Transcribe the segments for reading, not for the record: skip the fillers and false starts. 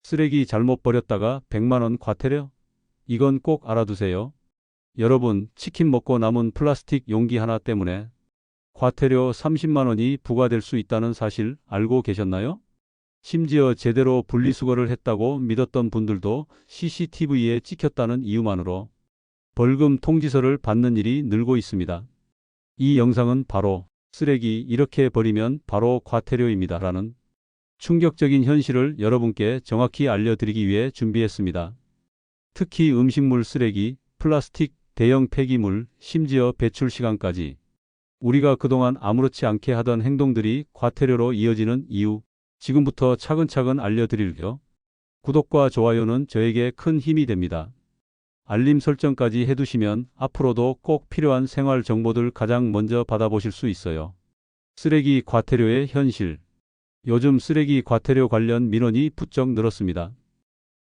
쓰레기 잘못 버렸다가 100만 원 과태료? 이건 꼭 알아두세요. 여러분, 치킨 먹고 남은 플라스틱 용기 하나 때문에 과태료 30만 원이 부과될 수 있다는 사실 알고 계셨나요? 심지어 제대로 분리수거를 했다고 믿었던 분들도 CCTV에 찍혔다는 이유만으로 벌금 통지서를 받는 일이 늘고 있습니다. 이 영상은 바로 쓰레기 이렇게 버리면 바로 과태료입니다 라는 충격적인 현실을 여러분께 정확히 알려드리기 위해 준비했습니다. 특히 음식물 쓰레기, 플라스틱, 대형 폐기물, 심지어 배출 시간까지 우리가 그동안 아무렇지 않게 하던 행동들이 과태료로 이어지는 이유, 지금부터 차근차근 알려드릴게요. 구독과 좋아요는 저에게 큰 힘이 됩니다. 알림 설정까지 해두시면 앞으로도 꼭 필요한 생활 정보들 가장 먼저 받아보실 수 있어요. 쓰레기 과태료의 현실. 요즘 쓰레기 과태료 관련 민원이 부쩍 늘었습니다.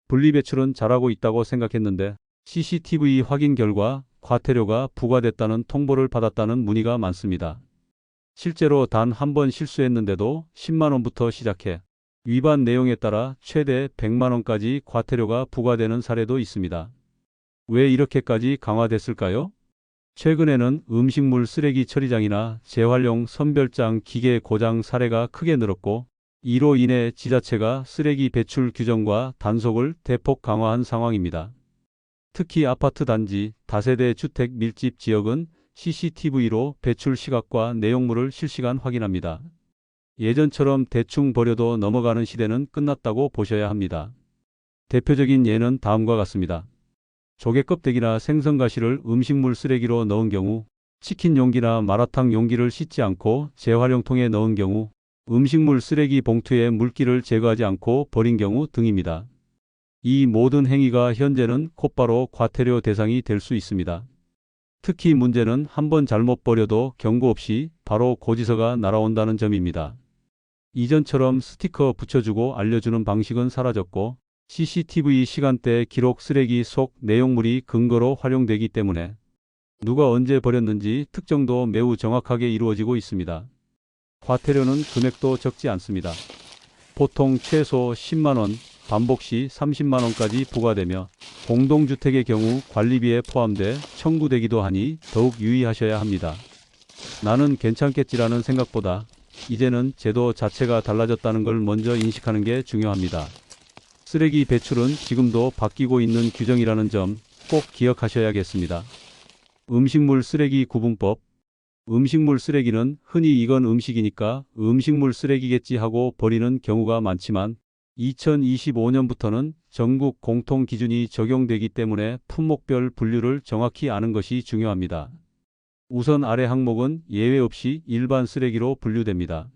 분리배출은 잘하고 있다고 생각했는데 CCTV 확인 결과 과태료가 부과됐다는 통보를 받았다는 문의가 많습니다. 실제로 단 한 번 실수했는데도 10만 원부터 시작해 위반 내용에 따라 최대 100만 원까지 과태료가 부과되는 사례도 있습니다. 왜 이렇게까지 강화됐을까요? 최근에는 음식물 쓰레기 처리장이나 재활용 선별장 기계 고장 사례가 크게 늘었고 이로 인해 지자체가 쓰레기 배출 규정과 단속을 대폭 강화한 상황입니다. 특히 아파트 단지, 다세대 주택 밀집 지역은 CCTV로 배출 시각과 내용물을 실시간 확인합니다. 예전처럼 대충 버려도 넘어가는 시대는 끝났다고 보셔야 합니다. 대표적인 예는 다음과 같습니다. 조개 껍데기나 생선 가시를 음식물 쓰레기로 넣은 경우, 치킨 용기나 마라탕 용기를 씻지 않고 재활용통에 넣은 경우, 음식물 쓰레기 봉투에 물기를 제거하지 않고 버린 경우 등입니다. 이 모든 행위가 현재는 곧바로 과태료 대상이 될 수 있습니다. 특히 문제는 한 번 잘못 버려도 경고 없이 바로 고지서가 날아온다는 점입니다. 이전처럼 스티커 붙여주고 알려주는 방식은 사라졌고 CCTV 시간대 기록 쓰레기 속 내용물이 근거로 활용되기 때문에 누가 언제 버렸는지 특정도 매우 정확하게 이루어지고 있습니다. 과태료는 금액도 적지 않습니다. 보통 최소 10만 원, 반복 시 30만 원까지 부과되며 공동주택의 경우 관리비에 포함돼 청구되기도 하니 더욱 유의하셔야 합니다. 나는 괜찮겠지라는 생각보다 이제는 제도 자체가 달라졌다는 걸 먼저 인식하는 게 중요합니다. 쓰레기 배출은 지금도 바뀌고 있는 규정이라는 점 꼭 기억하셔야겠습니다. 음식물 쓰레기 구분법. 음식물 쓰레기는 흔히 이건 음식이니까 음식물 쓰레기겠지 하고 버리는 경우가 많지만 2025년부터는 전국 공통 기준이 적용되기 때문에 품목별 분류를 정확히 아는 것이 중요합니다. 우선 아래 항목은 예외 없이 일반 쓰레기로 분류됩니다.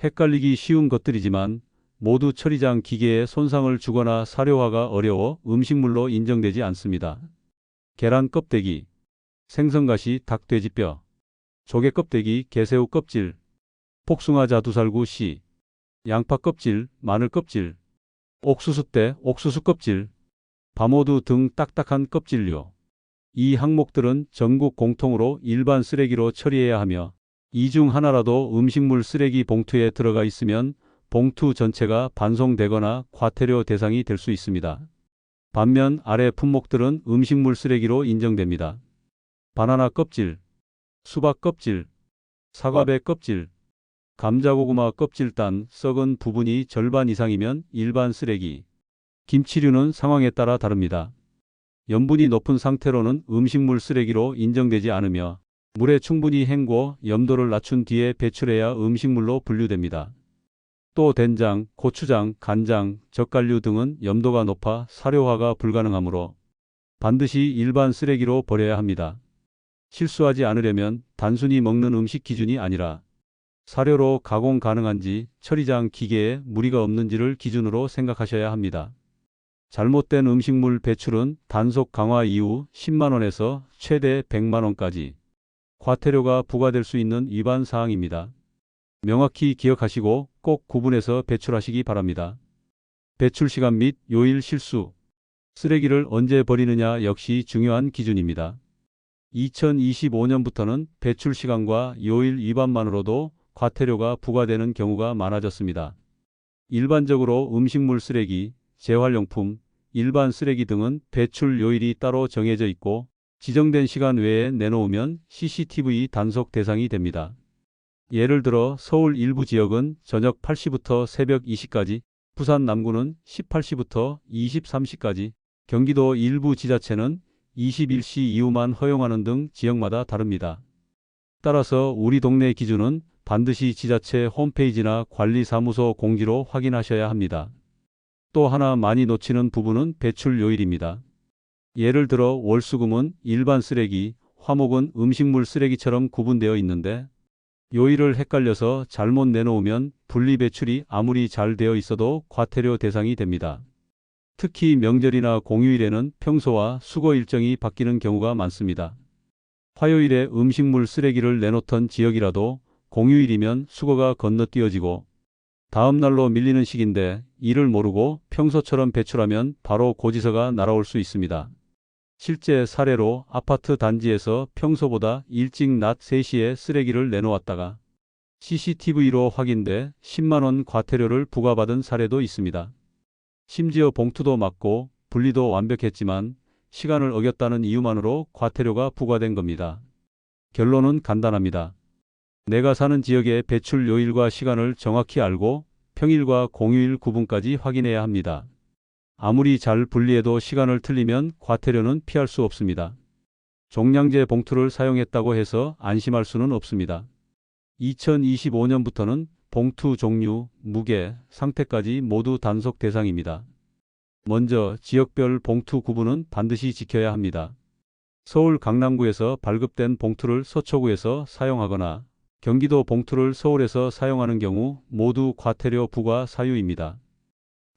헷갈리기 쉬운 것들이지만 모두 처리장 기계에 손상을 주거나 사료화가 어려워 음식물로 인정되지 않습니다. 계란 껍데기, 생선가시 닭돼지뼈, 조개 껍데기 게새우 껍질, 복숭아 자두살구 씨, 양파 껍질, 마늘 껍질, 옥수수대, 옥수수 껍질, 밤호두 등 딱딱한 껍질류. 이 항목들은 전국 공통으로 일반 쓰레기로 처리해야 하며 이 중 하나라도 음식물 쓰레기 봉투에 들어가 있으면 봉투 전체가 반송되거나 과태료 대상이 될 수 있습니다. 반면 아래 품목들은 음식물 쓰레기로 인정됩니다. 바나나 껍질, 수박 껍질, 사과배 껍질, 감자고구마 껍질단 썩은 부분이 절반 이상이면 일반 쓰레기. 김치류는 상황에 따라 다릅니다. 염분이 높은 상태로는 음식물 쓰레기로 인정되지 않으며 물에 충분히 헹궈 염도를 낮춘 뒤에 배출해야 음식물로 분류됩니다. 또 된장, 고추장, 간장, 젓갈류 등은 염도가 높아 사료화가 불가능하므로 반드시 일반 쓰레기로 버려야 합니다. 실수하지 않으려면 단순히 먹는 음식 기준이 아니라 사료로 가공 가능한지 처리장 기계에 무리가 없는지를 기준으로 생각하셔야 합니다. 잘못된 음식물 배출은 단속 강화 이후 10만 원에서 최대 100만 원까지 과태료가 부과될 수 있는 위반 사항입니다. 명확히 기억하시고 꼭 구분해서 배출하시기 바랍니다. 배출 시간 및 요일 실수. 쓰레기를 언제 버리느냐 역시 중요한 기준입니다. 2025년부터는 배출 시간과 요일 위반만으로도 과태료가 부과되는 경우가 많아졌습니다. 일반적으로 음식물 쓰레기, 재활용품, 일반 쓰레기 등은 배출 요일이 따로 정해져 있고 지정된 시간 외에 내놓으면 CCTV 단속 대상이 됩니다. 예를 들어 서울 일부 지역은 저녁 8시부터 새벽 2시까지, 부산 남구는 18시부터 23시까지, 경기도 일부 지자체는 21시 이후만 허용하는 등 지역마다 다릅니다. 따라서 우리 동네 기준은 반드시 지자체 홈페이지나 관리사무소 공지로 확인하셔야 합니다. 또 하나 많이 놓치는 부분은 배출 요일입니다. 예를 들어 월수금은 일반 쓰레기, 화목은 음식물 쓰레기처럼 구분되어 있는데 요일을 헷갈려서 잘못 내놓으면 분리배출이 아무리 잘 되어 있어도 과태료 대상이 됩니다. 특히 명절이나 공휴일에는 평소와 수거 일정이 바뀌는 경우가 많습니다. 화요일에 음식물 쓰레기를 내놓던 지역이라도 공휴일이면 수거가 건너뛰어지고 다음 날로 밀리는 시기인데 이를 모르고 평소처럼 배출하면 바로 고지서가 날아올 수 있습니다. 실제 사례로 아파트 단지에서 평소보다 일찍 낮 3시에 쓰레기를 내놓았다가 CCTV로 확인돼 10만 원 과태료를 부과받은 사례도 있습니다. 심지어 봉투도 맞고 분리도 완벽했지만 시간을 어겼다는 이유만으로 과태료가 부과된 겁니다. 결론은 간단합니다. 내가 사는 지역의 배출 요일과 시간을 정확히 알고 평일과 공휴일 구분까지 확인해야 합니다. 아무리 잘 분리해도 시간을 틀리면 과태료는 피할 수 없습니다. 종량제 봉투를 사용했다고 해서 안심할 수는 없습니다. 2025년부터는 봉투 종류, 무게, 상태까지 모두 단속 대상입니다. 먼저 지역별 봉투 구분은 반드시 지켜야 합니다. 서울 강남구에서 발급된 봉투를 서초구에서 사용하거나 경기도 봉투를 서울에서 사용하는 경우 모두 과태료 부과 사유입니다.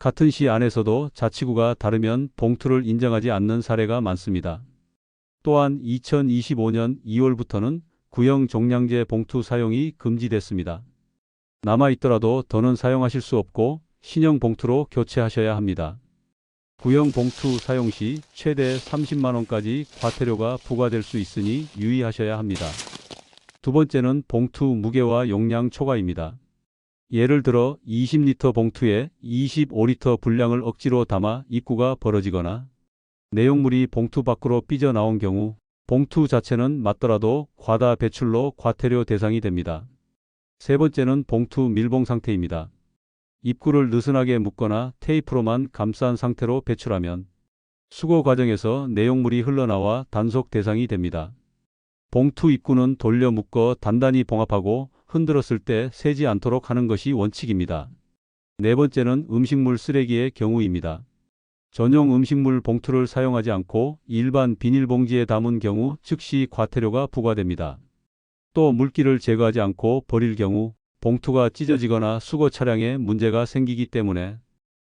같은 시 안에서도 자치구가 다르면 봉투를 인정하지 않는 사례가 많습니다. 또한 2025년 2월부터는 구형 종량제 봉투 사용이 금지됐습니다. 남아있더라도 더는 사용하실 수 없고 신형 봉투로 교체하셔야 합니다. 구형 봉투 사용 시 최대 30만 원까지 과태료가 부과될 수 있으니 유의하셔야 합니다. 두 번째는 봉투 무게와 용량 초과입니다. 예를 들어 20리터 봉투에 25리터 분량을 억지로 담아 입구가 벌어지거나 내용물이 봉투 밖으로 삐져나온 경우 봉투 자체는 맞더라도 과다 배출로 과태료 대상이 됩니다. 세 번째는 봉투 밀봉 상태입니다. 입구를 느슨하게 묶거나 테이프로만 감싼 상태로 배출하면 수거 과정에서 내용물이 흘러나와 단속 대상이 됩니다. 봉투 입구는 돌려 묶어 단단히 봉합하고 흔들었을 때 새지 않도록 하는 것이 원칙입니다. 네 번째는 음식물 쓰레기의 경우입니다. 전용 음식물 봉투를 사용하지 않고 일반 비닐봉지에 담은 경우 즉시 과태료가 부과됩니다. 또 물기를 제거하지 않고 버릴 경우 봉투가 찢어지거나 수거 차량에 문제가 생기기 때문에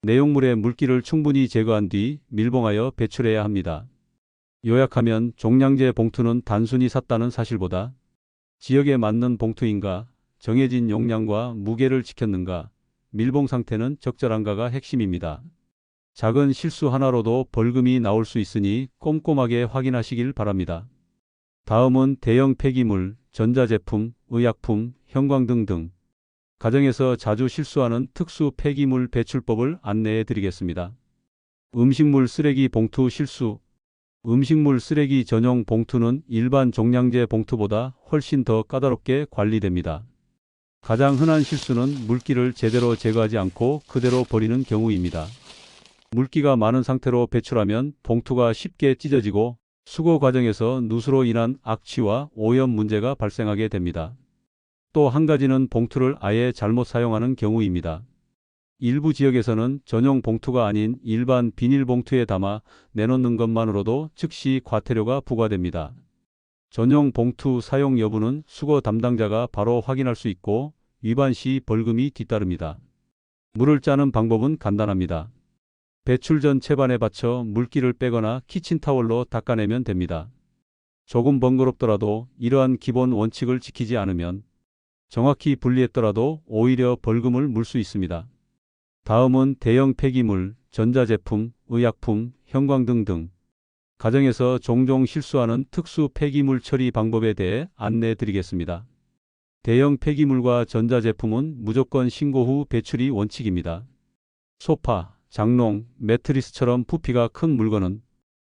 내용물의 물기를 충분히 제거한 뒤 밀봉하여 배출해야 합니다. 요약하면 종량제 봉투는 단순히 샀다는 사실보다 지역에 맞는 봉투인가, 정해진 용량과 무게를 지켰는가, 밀봉 상태는 적절한가가 핵심입니다. 작은 실수 하나로도 벌금이 나올 수 있으니 꼼꼼하게 확인하시길 바랍니다. 다음은 대형 폐기물, 전자제품, 의약품, 형광등 등 가정에서 자주 실수하는 특수 폐기물 배출법을 안내해 드리겠습니다. 음식물 쓰레기 봉투 실수. 음식물 쓰레기 전용 봉투는 일반 종량제 봉투보다 훨씬 더 까다롭게 관리됩니다. 가장 흔한 실수는 물기를 제대로 제거하지 않고 그대로 버리는 경우입니다. 물기가 많은 상태로 배출하면 봉투가 쉽게 찢어지고 수거 과정에서 누수로 인한 악취와 오염 문제가 발생하게 됩니다. 또 한 가지는 봉투를 아예 잘못 사용하는 경우입니다. 일부 지역에서는 전용 봉투가 아닌 일반 비닐봉투에 담아 내놓는 것만으로도 즉시 과태료가 부과됩니다. 전용 봉투 사용 여부는 수거 담당자가 바로 확인할 수 있고 위반 시 벌금이 뒤따릅니다. 물을 짜는 방법은 간단합니다. 배출 전 채반에 받쳐 물기를 빼거나 키친타월로 닦아내면 됩니다. 조금 번거롭더라도 이러한 기본 원칙을 지키지 않으면 정확히 분리했더라도 오히려 벌금을 물 수 있습니다. 다음은 대형 폐기물, 전자제품, 의약품, 형광등 등 가정에서 종종 실수하는 특수 폐기물 처리 방법에 대해 안내해 드리겠습니다. 대형 폐기물과 전자제품은 무조건 신고 후 배출이 원칙입니다. 소파, 장롱, 매트리스처럼 부피가 큰 물건은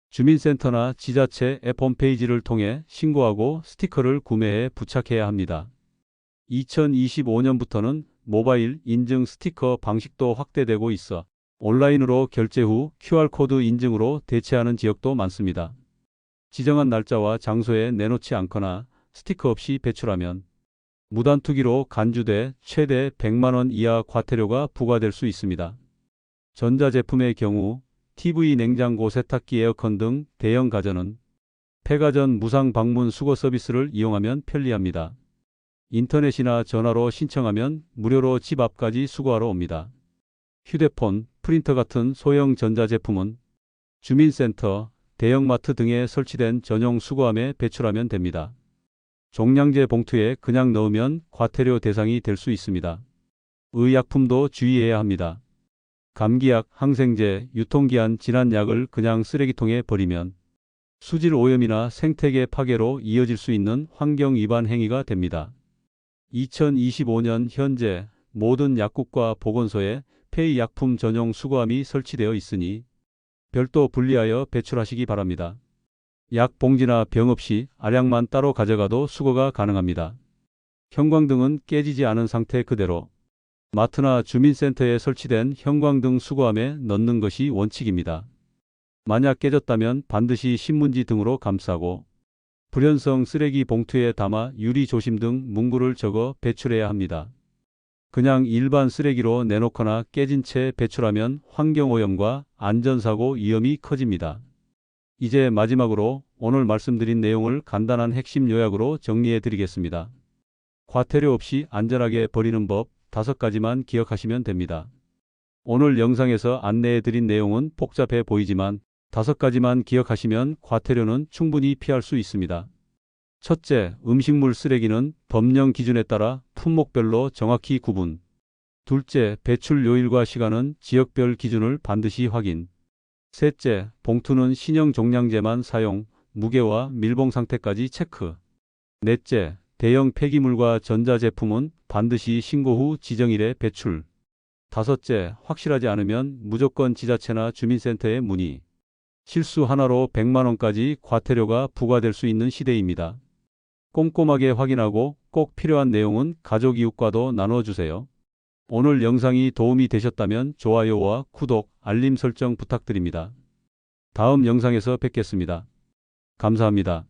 주민센터나 지자체 앱 홈페이지를 통해 신고하고 스티커를 구매해 부착해야 합니다. 2025년부터는 모바일 인증 스티커 방식도 확대되고 있어 온라인으로 결제 후 QR코드 인증으로 대체하는 지역도 많습니다. 지정한 날짜와 장소에 내놓지 않거나 스티커 없이 배출하면 무단투기로 간주돼 최대 100만 원 이하 과태료가 부과될 수 있습니다. 전자제품의 경우 TV, 냉장고, 세탁기, 에어컨 등 대형 가전은 폐가전 무상 방문 수거 서비스를 이용하면 편리합니다. 인터넷이나 전화로 신청하면 무료로 집 앞까지 수거하러 옵니다. 휴대폰, 프린터 같은 소형 전자제품은 주민센터, 대형마트 등에 설치된 전용 수거함에 배출하면 됩니다. 종량제 봉투에 그냥 넣으면 과태료 대상이 될 수 있습니다. 의약품도 주의해야 합니다. 감기약, 항생제, 유통기한 지난 약을 그냥 쓰레기통에 버리면 수질 오염이나 생태계 파괴로 이어질 수 있는 환경 위반 행위가 됩니다. 2025년 현재 모든 약국과 보건소에 폐의약품 전용 수거함이 설치되어 있으니 별도 분리하여 배출하시기 바랍니다. 약 봉지나 병 없이 알약만 따로 가져가도 수거가 가능합니다. 형광등은 깨지지 않은 상태 그대로 마트나 주민센터에 설치된 형광등 수거함에 넣는 것이 원칙입니다. 만약 깨졌다면 반드시 신문지 등으로 감싸고 불연성 쓰레기 봉투에 담아 유리 조심 등 문구를 적어 배출해야 합니다. 그냥 일반 쓰레기로 내놓거나 깨진 채 배출하면 환경오염과 안전사고 위험이 커집니다. 이제 마지막으로 오늘 말씀드린 내용을 간단한 핵심 요약으로 정리해 드리겠습니다. 과태료 없이 안전하게 버리는 법 5가지만 기억하시면 됩니다. 오늘 영상에서 안내해 드린 내용은 복잡해 보이지만 5가지만 기억하시면 과태료는 충분히 피할 수 있습니다. 첫째, 음식물 쓰레기는 법령 기준에 따라 품목별로 정확히 구분. 둘째, 배출 요일과 시간은 지역별 기준을 반드시 확인. 셋째, 봉투는 신형 종량제만 사용, 무게와 밀봉 상태까지 체크. 넷째, 대형 폐기물과 전자제품은 반드시 신고 후 지정일에 배출. 다섯째, 확실하지 않으면 무조건 지자체나 주민센터에 문의. 실수 하나로 100만 원까지 과태료가 부과될 수 있는 시대입니다. 꼼꼼하게 확인하고 꼭 필요한 내용은 가족 이웃과도 나눠주세요. 오늘 영상이 도움이 되셨다면 좋아요와 구독, 알림 설정 부탁드립니다. 다음 영상에서 뵙겠습니다. 감사합니다.